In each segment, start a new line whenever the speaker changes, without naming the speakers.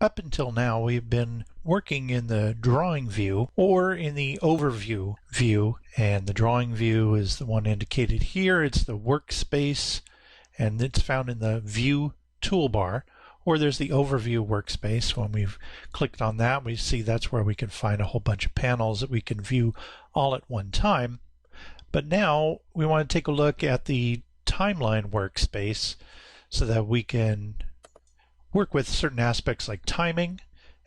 Up until now, we've been working in the drawing view or in the overview view, and the drawing view is the one indicated here. It's the workspace, and it's found in the view toolbar, or there's the overview workspace. When we've clicked on that, we see that's where we can find a whole bunch of panels that we can view all at one time. But now we want to take a look at the timeline workspace so that we can work with certain aspects like timing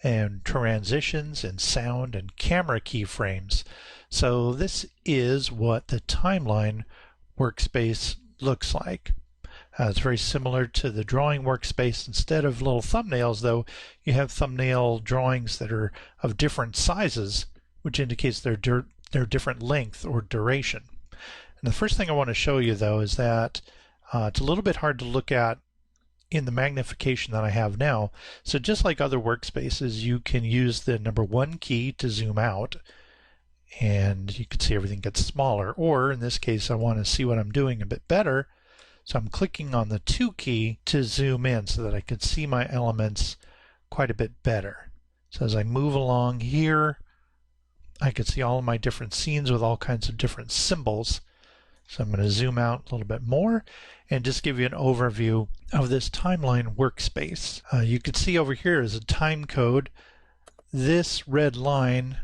and transitions and sound and camera keyframes. So this is what the timeline workspace looks like. It's very similar to the drawing workspace. Instead of little thumbnails, though, you have thumbnail drawings that are of different sizes, which indicates their different length or duration. And the first thing I want to show you, though, is that it's a little bit hard to look at in the magnification that I have now. So just like other workspaces, you can use the number 1 key to zoom out, and you can see everything gets smaller. Or in this case, I want to see what I'm doing a bit better, so I'm clicking on the 2 key to zoom in so that I can see my elements quite a bit better. So as I move along here, I can see all of my different scenes with all kinds of different symbols. So I'm going to zoom out a little bit more and just give you an overview of this timeline workspace. You can see over here is a time code. This red line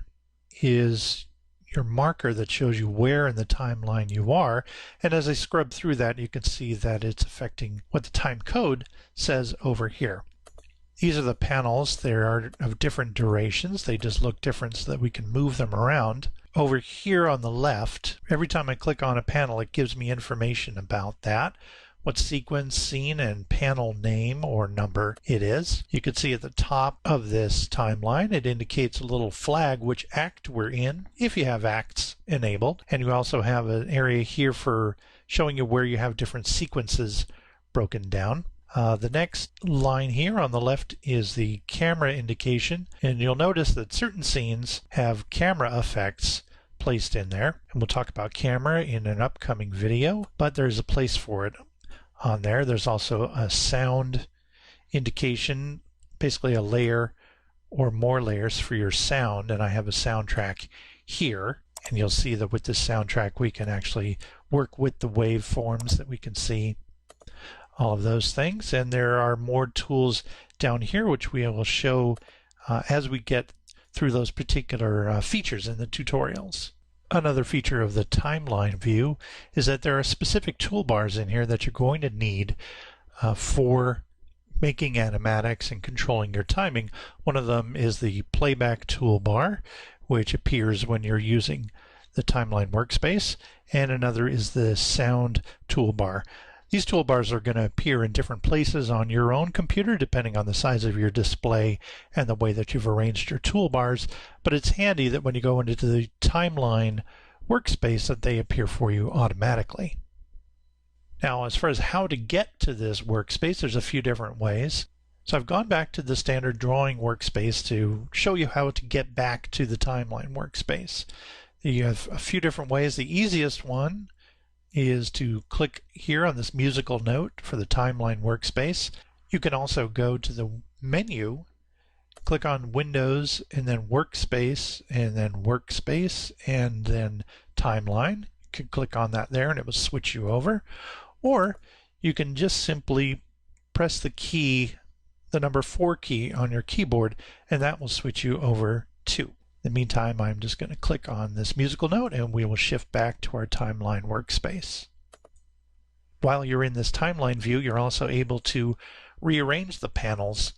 is your marker that shows you where in the timeline you are. And as I scrub through that, you can see that it's affecting what the time code says over here. These are the panels. They are of different durations. They just look different so that we can move them around. Over here on the left, every time I click on a panel, it gives me information about that, what sequence, scene, and panel name or number it is. You can see at the top of this timeline, it indicates a little flag which act we're in, if you have acts enabled. And you also have an area here for showing you where you have different sequences broken down. The next line here on the left is the camera indication, and you'll notice that certain scenes have camera effects placed in there, and we'll talk about camera in an upcoming video, but there's a place for it on there. There's also a sound indication, basically a layer or more layers for your sound, and I have a soundtrack here, and you'll see that with this soundtrack we can actually work with the waveforms that we can see, all of those things. And there are more tools down here which we will show as we get through those particular features in the tutorials. Another feature of the timeline view is that there are specific toolbars in here that you're going to need for making animatics and controlling your timing. One of them is the playback toolbar, which appears when you're using the timeline workspace, and another is the sound toolbar. These toolbars are going to appear in different places on your own computer depending on the size of your display and the way that you've arranged your toolbars, but it's handy that when you go into the timeline workspace that they appear for you automatically. Now, as far as how to get to this workspace, there's a few different ways. So I've gone back to the standard drawing workspace to show you how to get back to the timeline workspace. You have a few different ways. The easiest one is to click here on this musical note for the timeline workspace. You can also go to the menu, click on Windows and then Workspace and then Workspace and then Timeline. You can click on that there and it will switch you over. Or you can just simply press the key, the number 4 key on your keyboard, and that will switch you over too. In the meantime, I'm just going to click on this musical note and we will shift back to our timeline workspace. While you're in this timeline view, you're also able to rearrange the panels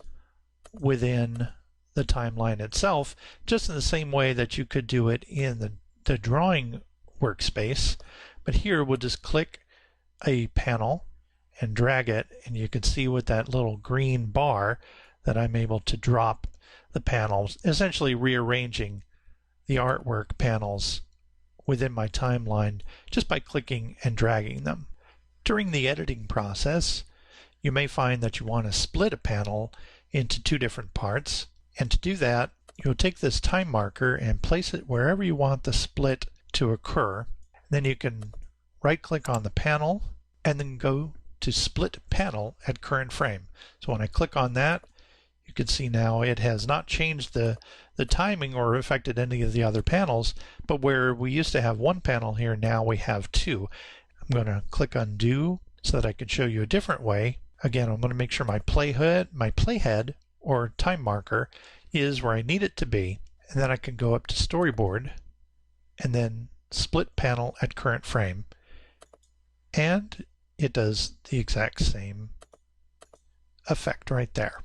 within the timeline itself, just in the same way that you could do it in the drawing workspace. But here we'll just click a panel and drag it, and you can see with that little green bar that I'm able to drop the panels, essentially rearranging the artwork panels within my timeline just by clicking and dragging them. During the editing process, you may find that you want to split a panel into 2 different parts, and to do that, you'll take this time marker and place it wherever you want the split to occur. Then you can right-click on the panel and then go to Split Panel at Current Frame. So when I click on that, You can see now it has not changed the timing or affected any of the other panels, but where we used to have one panel here, now we have two. I'm going to click undo so that I can show you a different way. Again, I'm going to make sure my playhead or time marker is where I need it to be, and then I can go up to Storyboard and then split panel at current frame, and it does the exact same effect right there.